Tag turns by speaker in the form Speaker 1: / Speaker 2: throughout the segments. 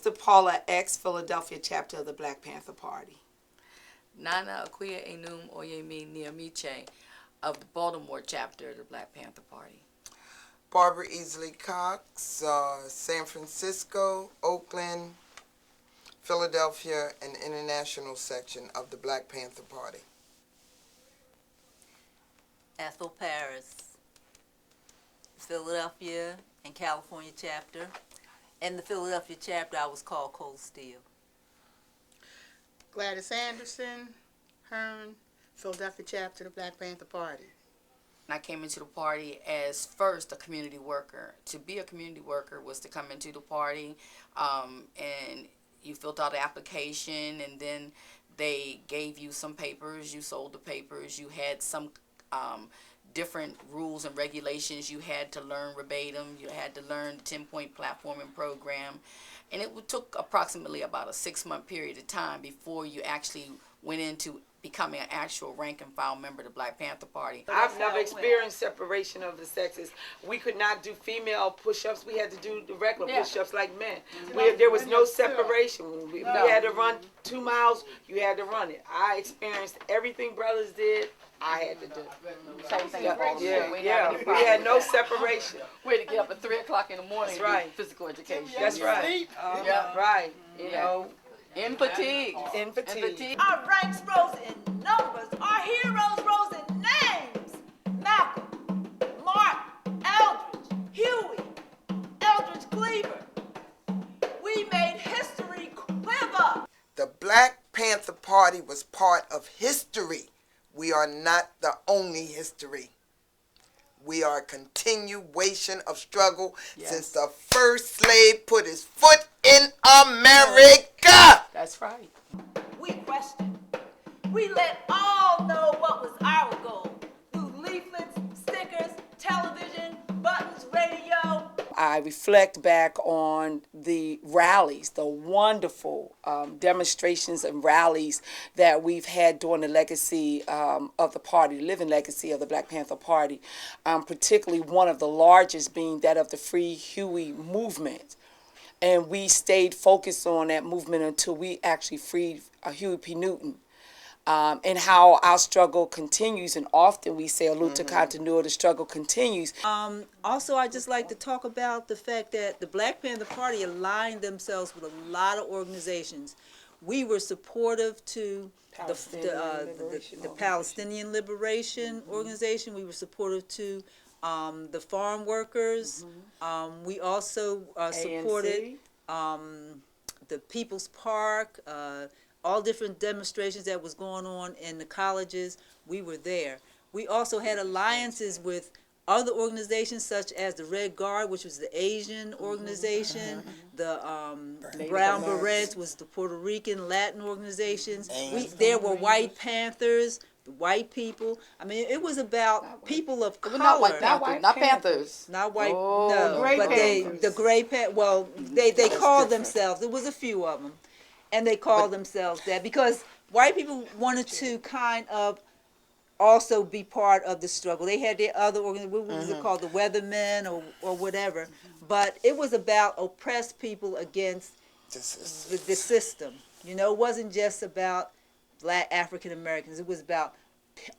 Speaker 1: Sister Paula X, Philadelphia chapter of the Black Panther Party.
Speaker 2: Nana Akuya Enum Oyemi Niamiche of the Baltimore chapter of the Black Panther Party.
Speaker 3: Barbara Easley Cox, San Francisco, Oakland, Philadelphia, and international section of the Black Panther Party.
Speaker 4: Ethel Paris, Philadelphia and California chapter. In the Philadelphia chapter, I was called Cold Steel.
Speaker 5: Gladys Anderson, Hearn, Philadelphia chapter of the Black Panther Party.
Speaker 2: And I came into the party as first a community worker. To be a community worker was to come into the party, and you filled out the application, and then they gave you some papers. You sold the papers. You had some different rules and regulations you had to learn verbatim. You had to learn the 10-point platforming program. And it took approximately about a 6-month period of time before you actually went into becoming an actual rank and file member of the Black Panther Party.
Speaker 1: I've never experienced separation of the sexes. We could not do female push-ups. We had to do the regular push-ups like men. There was no separation. When we had to run 2 miles, you had to run it. I experienced everything brothers did. I had to do.
Speaker 2: Same thing.
Speaker 1: We had no separation.
Speaker 2: We had to get up at 3 o'clock in the morning
Speaker 1: That's right.
Speaker 2: and do physical education.
Speaker 1: That's right. Right. You know.
Speaker 2: In fatigue.
Speaker 1: In fatigue.
Speaker 4: Our ranks rose in numbers. Our heroes rose in names. Malcolm, Martin, Eldridge, Huey, Eldridge Cleaver. We made history quiver.
Speaker 3: The Black Panther Party was part of history. We are not the only history. We are a continuation of struggle since the first slave put his foot in America.
Speaker 2: That's right.
Speaker 4: We questioned. We let all know what was our goal through leaflets, stickers, television, buttons, radio.
Speaker 1: I reflect back on the rallies, the wonderful demonstrations and rallies that we've had during the legacy of the party, the living legacy of the Black Panther Party, particularly one of the largest being that of the Free Huey movement. And we stayed focused on that movement until we actually freed Huey P. Newton. And how our struggle continues, and often we say allude to continuity, the struggle continues.
Speaker 4: Also, I just like to talk about the fact that the Black Panther Party aligned themselves with a lot of organizations. We were supportive to the Palestinian Liberation Organization. We were supportive to the farm workers. We also supported the People's Park, all different demonstrations that was going on in the colleges. We were there. We also had alliances with other organizations such as the Red Guard, which was the Asian organization. The Brown Berets was the Puerto Rican, Latin organizations. There were White Panthers, the white people. I mean, it was about people of color.
Speaker 2: Not Panthers.
Speaker 4: Not white,
Speaker 1: the Gray Panthers.
Speaker 4: the Gray Panthers. Well, they called themselves. There was a few of them. And they called themselves that because white people wanted to kind of also be part of the struggle. They had their other organizations, what was it called, the Weathermen or whatever. But it was about oppressed people against the system. You know, it wasn't just about Black African Americans. It was about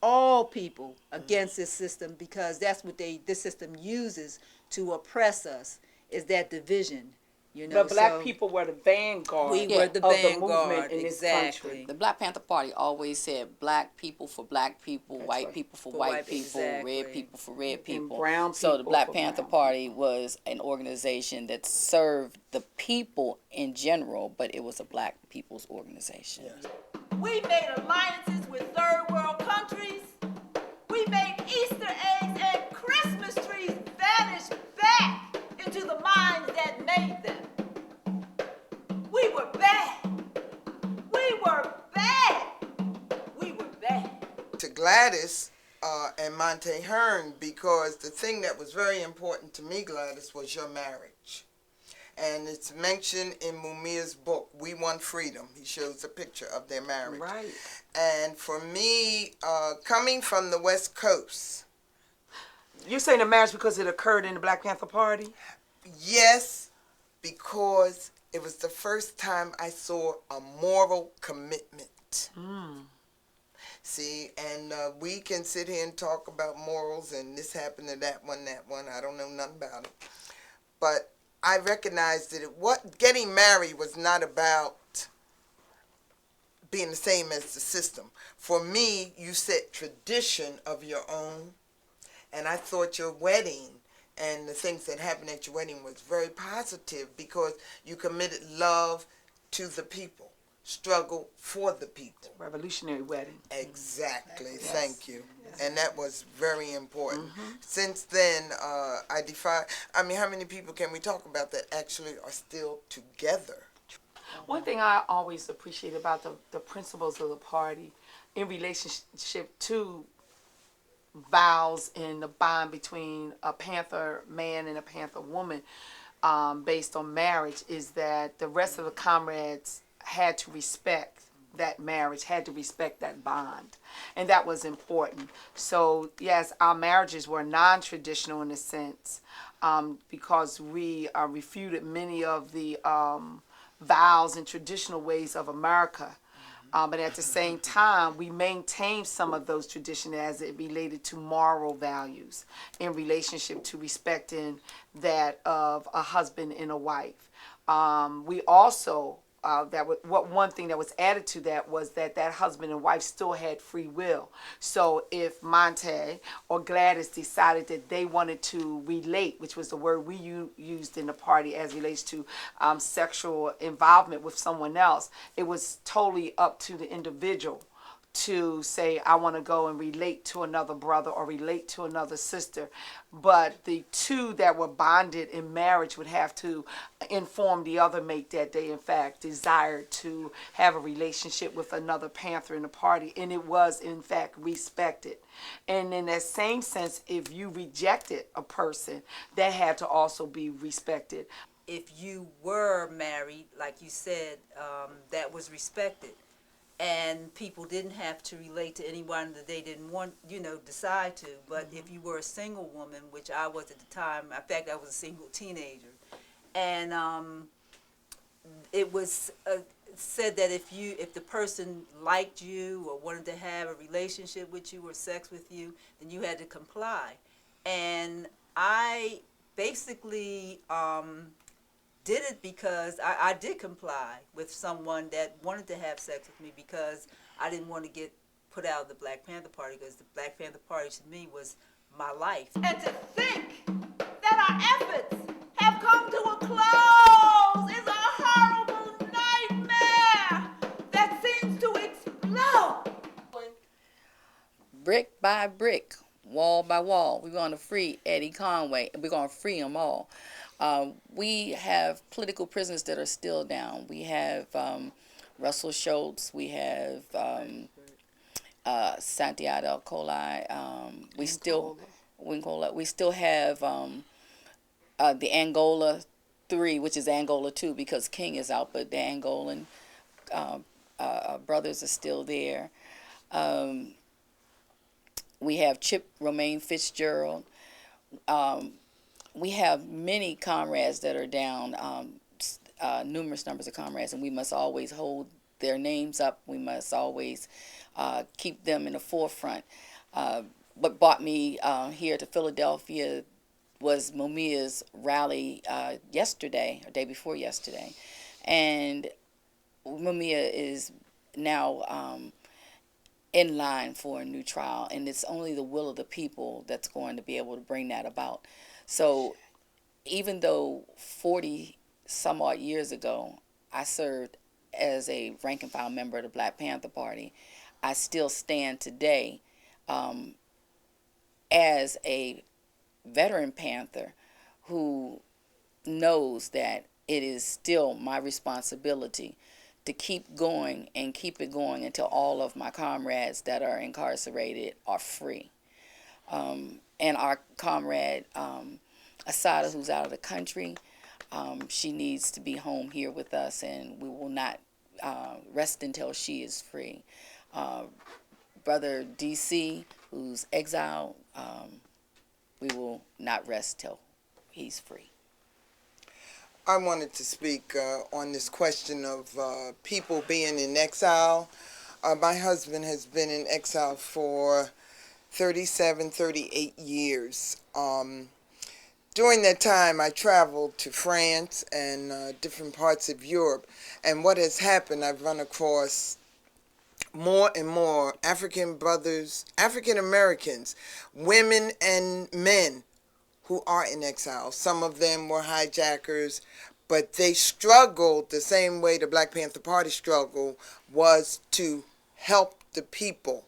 Speaker 4: all people against this system, because that's what this system uses to oppress us, is that division. You know,
Speaker 1: but Black people were the vanguard.
Speaker 4: We were the
Speaker 1: vanguard
Speaker 4: in
Speaker 1: this
Speaker 4: exactly.
Speaker 1: country.
Speaker 2: The Black Panther Party always said Black people for Black people, white people for white people, red people for red people.
Speaker 1: And brown
Speaker 2: so the
Speaker 1: people
Speaker 2: Black
Speaker 1: for
Speaker 2: Panther
Speaker 1: brown
Speaker 2: Party was an organization that served the people in general, but it was a Black people's organization.
Speaker 4: We made alliances with third world countries. We made Easter eggs and Christmas trees vanish back into the minds that made them. We were bad. We were bad. We were bad.
Speaker 3: To Gladys and Monte Hearn, because the thing that was very important to me, Gladys, was your marriage. And it's mentioned in Mumir's book, We Want Freedom. He shows a picture of their marriage.
Speaker 1: Right.
Speaker 3: And for me, coming from the West Coast.
Speaker 1: You're saying the marriage because it occurred in the Black Panther Party?
Speaker 3: Yes, because It was the first time I saw a moral commitment. See, and we can sit here and talk about morals and this happened to that one. I don't know nothing about it. But I recognized that getting married was not about being the same as the system. For me, you set tradition of your own, and I thought your wedding and the things that happened at your wedding was very positive because you committed love to the people, struggle for the people.
Speaker 1: Revolutionary wedding.
Speaker 3: Exactly.
Speaker 1: Yes.
Speaker 3: Thank you. Yes. And that was very important. Since then, how many people can we talk about that actually are still together?
Speaker 1: One thing I always appreciate about the principles of the party in relationship to vows and the bond between a Panther man and a Panther woman based on marriage is that the rest of the comrades had to respect that marriage, had to respect that bond. And that was important. So, yes, our marriages were non-traditional in a sense because we refuted many of the vows and traditional ways of America. But at the same time, we maintained some of those traditions as it related to moral values in relationship to respecting that of a husband and a wife. We also, one thing that was added to that was that husband and wife still had free will. So if Monte or Gladys decided that they wanted to relate, which was the word we used in the party as relates to sexual involvement with someone else, it was totally up to the individual to say, I want to go and relate to another brother or relate to another sister. But the two that were bonded in marriage would have to inform the other mate that they, in fact, desired to have a relationship with another Panther in the party. And it was, in fact, respected. And in that same sense, if you rejected a person, that had to also be respected.
Speaker 4: If you were married, like you said, that was respected. And people didn't have to relate to anyone that they didn't want, decide to. But if you were a single woman, which I was at the time, in fact, I was a single teenager, and it was said that if the person liked you or wanted to have a relationship with you or sex with you, then you had to comply. And I basically did it because I did comply with someone that wanted to have sex with me because I didn't want to get put out of the Black Panther Party because the Black Panther Party to me was my life.
Speaker 6: And to think that our efforts have come to a close is a horrible nightmare that seems to explode.
Speaker 2: Brick by brick, wall by wall, we're going to free Eddie Conway. We're going to free them all. We have political prisoners that are still down. We have Russell Schultz. We have Santiago Colai. We still have the Angola 3, which is Angola 2 because King is out, but the Angolan brothers are still there. We have Chip Romaine Fitzgerald. We have many comrades that are down, numerous numbers of comrades, and we must always hold their names up. We must always keep them in the forefront. What brought me here to Philadelphia was Mumia's rally yesterday, or day before yesterday. And Mumia is now in line for a new trial, and it's only the will of the people that's going to be able to bring that about. So even though 40 some odd years ago I served as a rank and file member of the Black Panther Party, I still stand today as a veteran Panther who knows that it is still my responsibility to keep going and keep it going until all of my comrades that are incarcerated are free. And our comrade Asada, who's out of the country, she needs to be home here with us, and we will not rest until she is free. Brother DC, who's exiled, we will not rest till he's free.
Speaker 3: I wanted to speak on this question of people being in exile. My husband has been in exile for 37, 38 years. During that time, I traveled to France and different parts of Europe. And what has happened, I've run across more and more African brothers, African Americans, women and men who are in exile. Some of them were hijackers, but they struggled the same way the Black Panther Party struggled, was to help the people.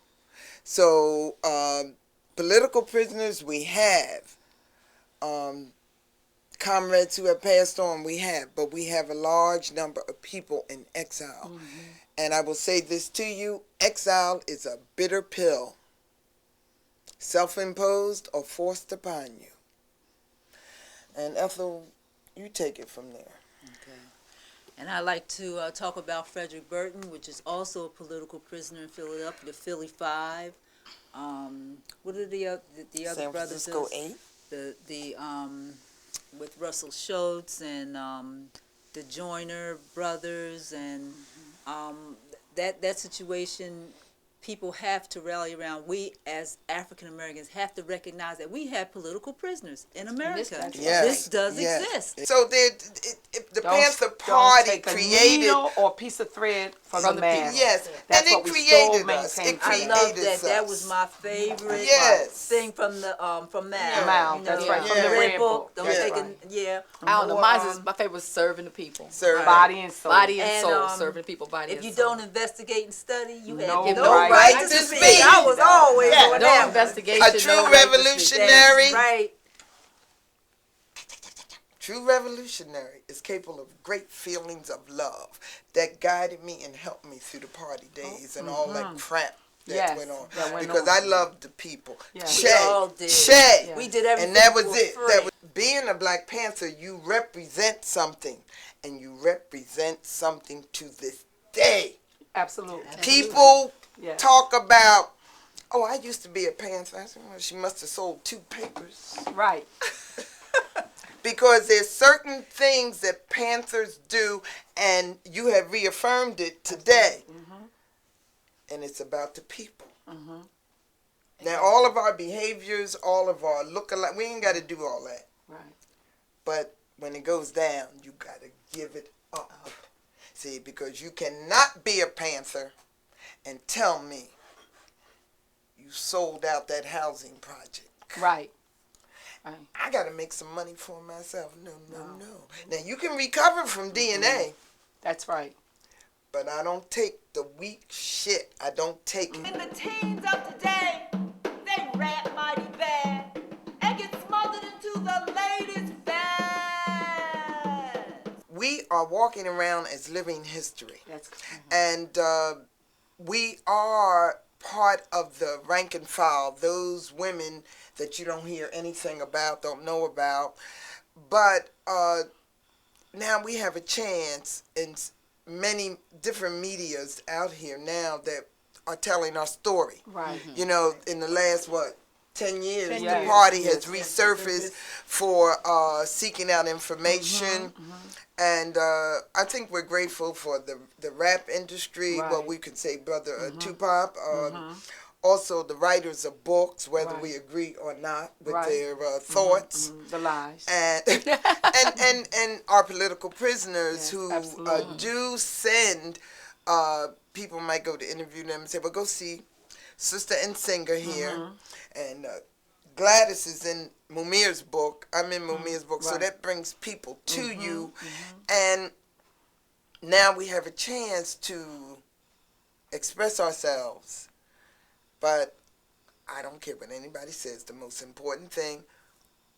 Speaker 3: So political prisoners we have, comrades who have passed on we have, but we have a large number of people in exile. And I will say this to you, exile is a bitter pill, self-imposed or forced upon you. And Ethel, you take it from there.
Speaker 4: Okay. And I'd like to talk about Frederick Burton, which is also a political prisoner in Philadelphia, the Philly Five. What are the other
Speaker 3: San
Speaker 4: brothers?
Speaker 3: Francisco 8?
Speaker 4: The with Russell Schultz and the Joyner brothers, and that situation, people have to rally around. We as African Americans have to recognize that we have political prisoners in America.
Speaker 3: Yes,
Speaker 4: This does
Speaker 3: yes.
Speaker 4: exist.
Speaker 3: So the Panther
Speaker 1: Don't
Speaker 3: Party
Speaker 1: take a
Speaker 3: created.
Speaker 1: needle or a piece of thread from the man.
Speaker 3: Yes,
Speaker 1: That's
Speaker 3: and
Speaker 1: what
Speaker 3: it
Speaker 1: we still
Speaker 3: created us.
Speaker 1: maintain
Speaker 3: It
Speaker 1: today.
Speaker 4: I
Speaker 3: created
Speaker 4: love that.
Speaker 3: us.
Speaker 4: That was my favorite
Speaker 3: Yes.
Speaker 4: thing from the from Mal.
Speaker 1: Mal,
Speaker 4: You
Speaker 1: that's
Speaker 4: know,
Speaker 1: right,
Speaker 3: from the
Speaker 4: Red
Speaker 1: Red
Speaker 4: Book.
Speaker 1: Book.
Speaker 4: Don't
Speaker 3: That's
Speaker 4: take
Speaker 1: right.
Speaker 4: a
Speaker 2: I don't know.
Speaker 4: more,
Speaker 2: Mine's is my favorite was serving the people.
Speaker 3: Serving.
Speaker 1: Body and soul.
Speaker 2: Body and,
Speaker 4: And,
Speaker 2: soul.
Speaker 4: um,
Speaker 2: Serving the people, body
Speaker 4: if
Speaker 2: and
Speaker 4: you
Speaker 2: soul.
Speaker 4: don't investigate and study, you
Speaker 1: No
Speaker 4: have
Speaker 2: no
Speaker 4: no
Speaker 1: right
Speaker 4: right
Speaker 3: to
Speaker 4: to
Speaker 3: speak.
Speaker 4: speak. I was always
Speaker 3: Yeah.
Speaker 4: on
Speaker 2: No
Speaker 4: that one.
Speaker 2: investigation.
Speaker 3: A true
Speaker 2: no right to speak.
Speaker 3: revolutionary.
Speaker 4: That's right.
Speaker 3: True revolutionary is capable of great feelings of love that guided me and helped me through the party days and all that crap that
Speaker 1: Yes,
Speaker 3: went on.
Speaker 1: that went
Speaker 3: Because
Speaker 1: on.
Speaker 3: I loved the people.
Speaker 1: Yes.
Speaker 4: We all did.
Speaker 3: Shay.
Speaker 4: We did everything
Speaker 3: And that was
Speaker 4: for
Speaker 3: it.
Speaker 4: free.
Speaker 3: That was, being a Black Panther, you represent something. And you represent something to this day.
Speaker 1: Absolutely.
Speaker 3: People
Speaker 1: Yes.
Speaker 3: talk about, oh, I used to be a Panther. I said, well, she must have sold 2 papers.
Speaker 1: Right.
Speaker 3: Because there's certain things that Panthers do, and you have reaffirmed it today. And it's about the people. Now, all of our behaviors, all of our look-alike, we ain't got to do all that.
Speaker 1: Right.
Speaker 3: But when it goes down, you got to give it up. See, because you cannot be a Panther and tell me you sold out that housing project.
Speaker 1: Right. Right.
Speaker 3: I got to make some money for myself. No. Now, you can recover from DNA,
Speaker 1: That's right.
Speaker 3: but I don't take the weak shit. I don't take it.
Speaker 6: And the teens of today, they rap mighty bad and get smothered into the latest fads.
Speaker 3: We are walking around as living history.
Speaker 1: That's
Speaker 3: And we are part of the rank and file, those women that you don't hear anything about, don't know about. But now we have a chance in many different medias out here now that are telling our story.
Speaker 1: right.
Speaker 3: You know, in the last, 10 years,
Speaker 1: 10
Speaker 3: the
Speaker 1: years,
Speaker 3: party
Speaker 1: yes,
Speaker 3: has resurfaced for seeking out information. And I think we're grateful for the rap industry, what
Speaker 1: Right.
Speaker 3: we could say, Brother Tupac. Also, the writers of books, whether
Speaker 1: Right.
Speaker 3: we agree or not with
Speaker 1: Right.
Speaker 3: their thoughts.
Speaker 1: The lies.
Speaker 3: And our political prisoners
Speaker 1: Yes,
Speaker 3: who
Speaker 1: absolutely.
Speaker 3: do send, people might go to interview them and say, well, go see Sister and Singer here. And Gladys is in Mumir's book. I'm in Mumir's book. So
Speaker 1: Right.
Speaker 3: that brings people to you. And now we have a chance to express ourselves. But I don't care what anybody says. The most important thing,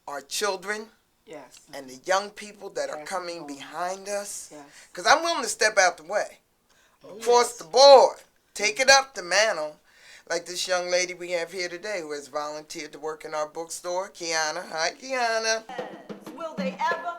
Speaker 3: our children
Speaker 1: Yes.
Speaker 3: and the young people that are
Speaker 1: That's
Speaker 3: coming
Speaker 1: important.
Speaker 3: behind us.
Speaker 1: Yes.
Speaker 3: Because I'm willing to step out the way. Force the board. Take it up the mantle. Like this young lady we have here today who has volunteered to work in our bookstore, Kiana. Hi, Kiana.
Speaker 6: Will they ever